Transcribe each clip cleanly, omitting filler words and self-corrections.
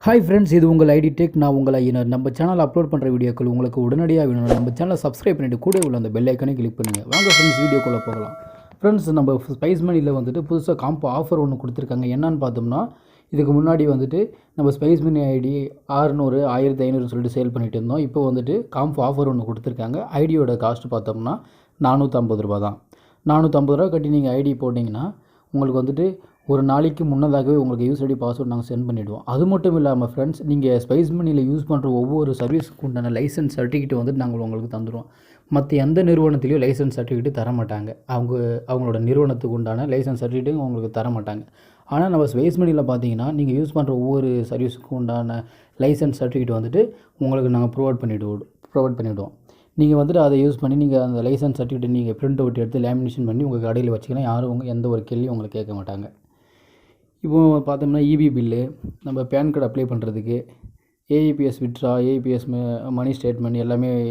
Hi friends, இது உங்கள் ID tech. நான் உங்கள் ஐயனர். நம்ம சேனல் அப்லோட் பண்ணுற வீடியோக்கள் உங்களுக்கு உடனடியாக வேணும். நம்ம சேனலை சப்ஸ்கிரைப் பண்ணிவிட்டு கூட உள்ள அந்த பெல் ஐக்கனை கிளிக் பண்ணுங்கள். வாங்க ஃப்ரெண்ட்ஸ், வீடியோக்குள்ளே போகலாம். ஃப்ரெண்ட்ஸ், நம்ம ஸ்பைஸ் மணியில் வந்துட்டு புதுசாக காம்போ ஆஃபர் ஒன்று கொடுத்துருக்காங்க. என்னன்னு பார்த்தோம்னா, இதுக்கு முன்னாடி வந்துட்டு நம்ம ஸ்பைஸ் மணி ஐடி 600 1500 சொல்லிட்டு சேல் பண்ணிட்டு இருந்தோம். இப்போ வந்துட்டு காம்போ ஆஃபர் ஒன்று கொடுத்துருக்காங்க. ஐடியோட காஸ்ட் பார்த்தோம்னா 450 ரூபா தான். 450 ரூபா கட்டி நீங்கள் ஐடி போட்டிங்கன்னா உங்களுக்கு வந்துட்டு ஒரு நாளைக்கு முன்னதாகவே உங்களுக்கு யூஸ் ஐடி பாஸ்வேர்ட் நாங்கள் சென்ட் பண்ணிவிடுவோம். அது மட்டும் இல்லாமல் ஃப்ரெண்ட்ஸ், நீங்கள் ஸ்பைஸ் மணியில் யூஸ் பண்ணுற ஒவ்வொரு சர்வீஸுக்கு உண்டான லைசன்ஸ் சர்டிஃபிகேட் வந்துட்டு நாங்கள் உங்களுக்கு தந்துடுவோம். மற்ற எந்த நிறுவனத்துலேயும் லைசன்ஸ் சர்டிஃபிகேட் தர மாட்டாங்க. அவங்களோட நிறுவனத்துக்கு உண்டான லைசன்ஸ் சர்டிஃபிகேட்டும் உங்களுக்கு தர மாட்டாங்க. ஆனால் நம்ம ஸ்பைஸ் மணியில் பார்த்தீங்கன்னா, நீங்கள் யூஸ் பண்ணுற ஒவ்வொரு சர்வீஸுக்கு உண்டான லைசன்ஸ் சர்டிஃபிகேட் வந்துட்டு உங்களுக்கு நாங்கள் ப்ரொவைட் பண்ணிவிடுவோம். நீங்கள் வந்துட்டு அதை யூஸ் பண்ணி நீங்கள் அந்த லைசன்ஸ் சர்டிஃபிகேட் நீங்கள் பிரிண்ட் அவுட் எடுத்து லேமினேஷன் பண்ணி உங்கள் கடையில் வச்சிங்கன்னா யாரும் எந்த ஒரு கேள்வியும் உங்களுக்கு கேட்க மாட்டாங்க. இப்போது பார்த்தோம்னா இபி பில்லு, நம்ம பேன் கார்டு அப்ளை பண்ணுறதுக்கு, ஏஇபிஎஸ் விட்ரா, ஏஇபிஎஸ் மணி ஸ்டேட்மெண்ட்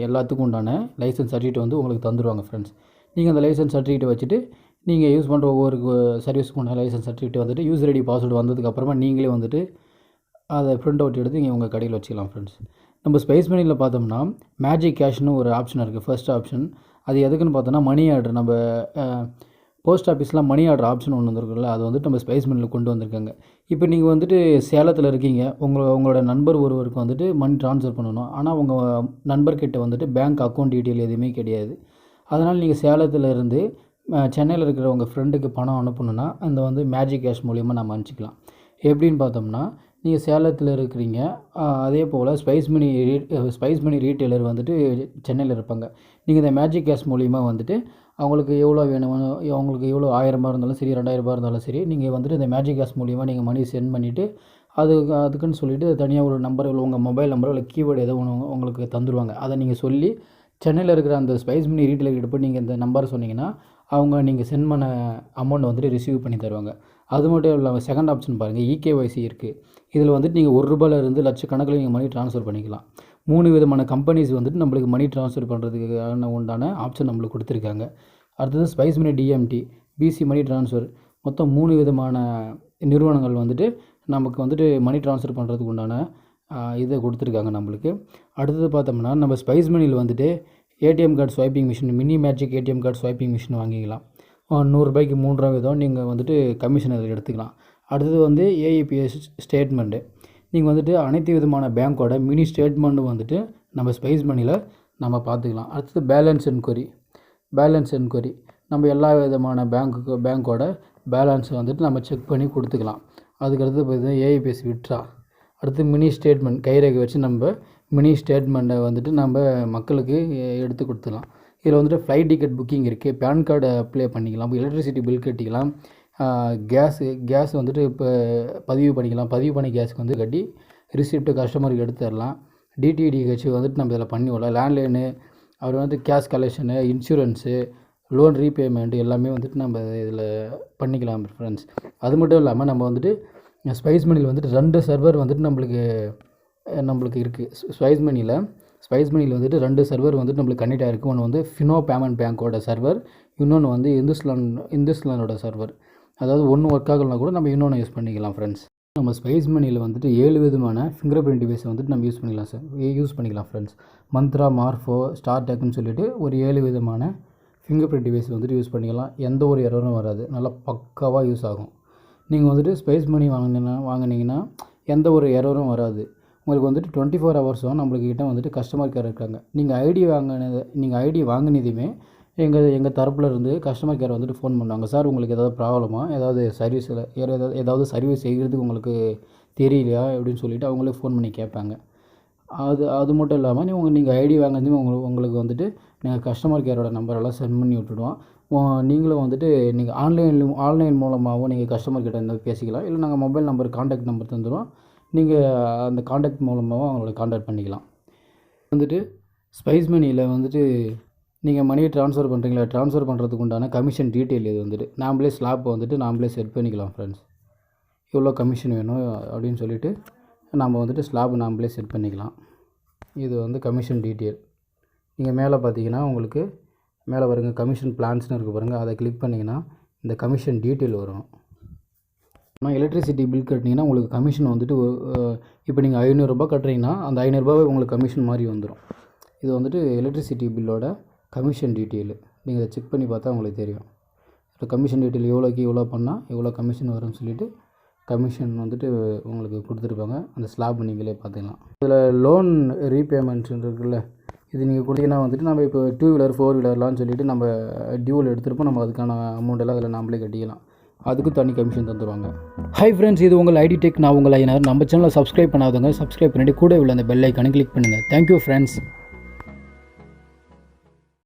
எல்லாத்துக்கும் உண்டான லைசன்ஸ் சர்டிஃபிகேட் வந்து உங்களுக்கு தந்துடுவாங்க ஃப்ரெண்ட்ஸ். நீங்கள் அந்த லைசன்ஸ் சர்டிஃபிகேட் வச்சுட்டு நீங்கள் யூஸ் பண்ணுற ஒவ்வொரு சர்வீஸுக்கு உண்டான லைசன்ஸ் சர்டிஃபிகேட் வந்துட்டு யூசர் ஐடி பாஸ்வேர்டு வந்ததுக்கப்புறமா நீங்களே வந்துட்டு அதை பிரிண்ட் அவுட் எடுத்து நீங்கள் உங்கள் கடையில் வச்சுக்கலாம் ஃப்ரெண்ட்ஸ். நம்ம ஸ்பைஸ் மணியில் பார்த்தோம்னா மேஜிக் கேஷ்னு ஒரு ஆப்ஷன் இருக்குது. ஃபர்ஸ்ட் ஆப்ஷன் அது எதுக்குன்னு பார்த்தோன்னா, மணி ஆர்டர். நம்ம போஸ்ட் ஆஃபீஸ்லாம் மணி ஆர்டர் ஆப்ஷன் ஒன்று வந்துருக்குல்ல, அது வந்துட்டு நம்ம ஸ்பைஸ் மணியில் கொண்டு வந்திருக்காங்க. இப்போ நீங்கள் வந்துட்டு சேலத்தில் இருக்கீங்க, உங்களோட நண்பர் ஒருவருக்கு வந்துட்டு மணி ட்ரான்ஸ்ஃபர் பண்ணணும். ஆனால் உங்கள் நண்பர்கிட்ட வந்துட்டு பேங்க் அக்கௌண்ட் டீட்டெயில் எதுவுமே கிடையாது. அதனால் நீங்கள் சேலத்தில் இருந்து சென்னையில் இருக்கிற உங்கள் ஃப்ரெண்டுக்கு பணம் அனுப்பணுன்னா அந்த வந்து மேஜிக் கேஷ் மூலிமா நம்ம அனுப்பிச்சிக்கலாம். எப்படின்னு பார்த்தோம்னா, நீங்கள் சேலத்தில் இருக்கிறீங்க, அதே போல் ஸ்பைஸ் மணி ரீட்டெயிலர் வந்துட்டு சென்னையில் இருப்பாங்க. நீங்கள் இந்த மேஜிக் கேஷ் மூலிமா வந்துட்டு அவங்களுக்கு எவ்வளோ வேணும், அவங்களுக்கு எவ்வளோ 1000 இருந்தாலும் சரி, 2000 இருந்தாலும் சரி, நீங்கள் வந்துட்டு இந்த மேஜிக் கேஷ் மூலிமா நீங்கள் மணி சென்ட் பண்ணிவிட்டு அதுக்குன்னு சொல்லிவிட்டு தனியாக ஒரு நம்பர், உங்கள் மொபைல் நம்பரோ இல்லை கீவேர்டு ஏதோ ஒன்று உங்களுக்கு தந்துடுவாங்க. அதை நீங்கள் சொல்லி சென்னையில் இருக்கிற அந்த ஸ்பைஸ் மணி ரீட்டெயிலர்கிட்ட போய் நீங்கள் இந்த நம்பரை சொன்னீங்கன்னா அவங்க நீங்கள் சென்ட் பண்ண அமௌண்ட்டை வந்துட்டு ரிசீவ் பண்ணி தருவாங்க. அது மட்டும் இல்லாமல் செகண்ட் ஆப்ஷன் பாருங்கள், இகேஒய்சி இருக்குது. இதில் வந்துட்டு நீங்கள் ₹1 லட்சக்கணக்கில் நீங்கள் மணி ட்ரான்ஸ்ஃபர் பண்ணிக்கலாம். 3 விதமான கம்பெனிஸ் வந்துட்டு நம்மளுக்கு மணி ட்ரான்ஸ்ஃபர் பண்ணுறதுக்கான உண்டான ஆப்ஷன் நம்மளுக்கு கொடுத்துருக்காங்க. அடுத்தது ஸ்பைஸ் மணி டிஎம்டி, பிசி மணி ட்ரான்ஸ்ஃபர். மொத்தம் 3 விதமான நிறுவனங்கள் வந்துட்டு நமக்கு வந்துட்டு மணி ட்ரான்ஸ்ஃபர் பண்ணுறதுக்கு உண்டான இதை கொடுத்துருக்காங்க நம்மளுக்கு. அடுத்தது பார்த்தோம்னா, நம்ம ஸ்பைஸ் மணியில் வந்துட்டு ATM card swiping machine, mini magic ATM card swiping machine வாங்கிக்கலாம். ₹100க்கு 3 விதம் நீங்கள் வந்துட்டு கமிஷன் அதில் எடுத்துக்கலாம். அடுத்தது வந்து ஏஇபிஎஸ் ஸ்டேட்மெண்ட்டு. நீங்கள் வந்துட்டு அனைத்து விதமான பேங்க்கோட மினி ஸ்டேட்மெண்ட்டும் வந்துட்டு நம்ம ஸ்பைஸ் மணியில் நம்ம பார்த்துக்கலாம். அடுத்தது பேலன்ஸ் என்கொயரி. நம்ம எல்லா விதமான பேங்க்கோட பேலன்ஸை வந்துட்டு நம்ம செக் பண்ணி கொடுத்துக்கலாம். அதுக்கடுத்து பார்த்தீங்கன்னா ஏஇபிஎஸ் விட்ரா. அடுத்து மினி ஸ்டேட்மெண்ட், கைரேகை வச்சு நம்ம மினி ஸ்டேட்மெண்ட்டை வந்துட்டு நம்ம மக்களுக்கு எடுத்து கொடுத்துக்கலாம். இதில் வந்துட்டு ஃப்ளைட் டிக்கெட் புக்கிங் இருக்குது, பேன் கார்டு அப்ளை பண்ணிக்கலாம், எலக்ட்ரிசிட்டி பில் கட்டிக்கலாம், கேஸ் வந்துட்டு இப்போ பதிவு பண்ணி கேஸுக்கு வந்து கட்டி ரிசிப்ட்டு கஸ்டமருக்கு எடுத்து தரலாம். டிடிடிஹெச் வந்துட்டு நம்ம இதில் பண்ணி விடலாம். லேண்ட்லைனு, அப்புறம் வந்து cash collection, insurance, loan repayment எல்லாமே வந்துட்டு நம்ம இதில் பண்ணிக்கலாம் ஃப்ரெண்ட்ஸ். அது மட்டும் இல்லாமல் நம்ம வந்துட்டு ஸ்பைஸ் மணியில் வந்துட்டு 2 சர்வர் வந்துட்டு நம்மளுக்கு இருக்குது. ஸ்பைஸ் மணியில் வந்துட்டு 2 சர்வர் வந்துட்டு நம்மளுக்கு கனெக்ட் ஆகிருக்கு. ஒன்று வந்து ஃபினோ பேமெண்ட் பேங்க்கோட சர்வர், இன்னொன்று வந்து இந்துஸ்லானோட சர்வர். அதாவது ஒன்று ஒர்க் ஆகலைனா கூட நம்ம இன்னொன்று யூஸ் பண்ணிக்கலாம் ஃப்ரெண்ட்ஸ். நம்ம ஸ்பைஸ் மணியில் வந்துட்டு 7 விதமான ஃபிங்கர் பிரிண்ட் டிவைஸை வந்துட்டு நம்ம யூஸ் பண்ணிக்கலாம் ஃப்ரெண்ட்ஸ். மந்த்ரா, மார்ஃபோ, ஸ்டார் டெக்னு சொல்லிட்டு ஒரு 7 விதமான ஃபிங்கர் பிரிண்ட் டிவைஸ் வந்துட்டு யூஸ் பண்ணிக்கலாம். எந்த ஒரு எரரும் வராது, நல்லா பக்காவாக யூஸ் ஆகும். நீங்கள் வந்துட்டு ஸ்பைஸ் மணி வாங்கினீங்கன்னா எந்த ஒரு எரரும் வராது. உங்களுக்கு வந்துட்டு 24 ஹவர்ஸும் நம்மளுக்கிட்ட வந்துட்டு கஸ்டமர் கேர் இருக்காங்க. நீங்கள் ஐடி வாங்கினதுமே எங்கள் தரப்பில் இருந்து கஸ்டமர் கேர் வந்துட்டு ஃபோன் பண்ணுவாங்க. சார், உங்களுக்கு ஏதாவது ப்ராப்ளமா, ஏதாவது சர்வீஸ் செய்கிறதுக்கு உங்களுக்கு தெரியலையா அப்படின்னு சொல்லிவிட்டு அவங்களே ஃபோன் பண்ணி கேட்பாங்க. அது மட்டும் இல்லாமல் நீங்கள் ஐடி வாங்கினதுமே உங்களுக்கு வந்துட்டு நாங்கள் கஸ்டமர் கேரோட நம்பரெல்லாம் சென்ட் பண்ணி விட்டுடுவோம். நீங்களும் வந்துட்டு நீங்கள் ஆன்லைன் மூலமாகவும் நீங்கள் கஸ்டமர் கிட்ட இருந்து பேசிக்கலாம். இல்லை நாங்கள் மொபைல் நம்பர், கான்டாக்ட் நம்பர் தந்துடுவோம். நீங்கள் அந்த கான்டாக்ட் மூலமாகவும் அவங்கள கான்டாக்ட் பண்ணிக்கலாம். வந்துட்டு ஸ்பைஸ் மணியில் வந்துட்டு நீங்கள் மணியை ட்ரான்ஸ்ஃபர் பண்ணுறதுக்கு உண்டான கமிஷன் டீட்டெயில் இது வந்துட்டு நாம்ளே செட் பண்ணிக்கலாம் ஃப்ரெண்ட்ஸ். எவ்வளோ கமிஷன் வேணும் அப்படின்னு சொல்லிவிட்டு நம்ம வந்துட்டு நாம்ளே செட் பண்ணிக்கலாம். இது வந்து கமிஷன் டீட்டெயில். நீங்கள் மேலே பார்த்தீங்கன்னா உங்களுக்கு மேலே வருங்க, கமிஷன் பிளான்ஸ்னு இருக்குது பாருங்கள், அதை கிளிக் பண்ணிங்கன்னா இந்த கமிஷன் டீட்டெயில் வரும். ஆனால் எலக்ட்ரிசிட்டி பில் கட்டினீங்கன்னா உங்களுக்கு கமிஷன் வந்துட்டு இப்போ நீங்கள் ரூ. 500 கட்டுறீங்கன்னா அந்த ரூ. 500 உங்களுக்கு கமிஷன் மாதிரி வந்துடும். இது வந்துட்டு எலக்ட்ரிசிட்டி பில்லோட கமிஷன் டீட்டெயிலு. நீங்கள் இதை செக் பண்ணி பார்த்தா உங்களுக்கு தெரியும். இப்போ கமிஷன் டீட்டெயில் எவ்வளோ பண்ணால் எவ்வளோ கமிஷன் வரும்னு சொல்லிவிட்டு கமிஷன் வந்துட்டு உங்களுக்கு கொடுத்துருப்பாங்க. அந்த ஸ்லாப் நீங்களே பார்த்துக்கலாம். இதில் லோன் ரீபேமெண்ட்ஸ் இருக்குல்ல, இது நீங்கள் கொடுத்தீங்கன்னா வந்துட்டு நம்ம இப்போ 2 வீலர் 4 வீலர்லான்னு சொல்லிவிட்டு நம்ம டியூவில் எடுத்துருப்போம். நம்ம அதுக்கான அமௌண்ட் எல்லாம் அதில் நாமளே கட்டிக்கலாம். அதுக்கு தனி கமிஷன் தந்துடுவாங்க. ஹை ஃப்ரெண்ட்ஸ், இது உங்கள் ஐடி டெக். நான் உங்கள் ஐயனார். நம்ம சேனலை சப்ஸ்கிரைப் பண்ணாதவங்க சப்ஸ்கிரைப் பண்ணிவிட்டு கூட உள்ள அந்த பெல் ஐக்கானை கிளிக் பண்ணுங்கள். Thank you friends.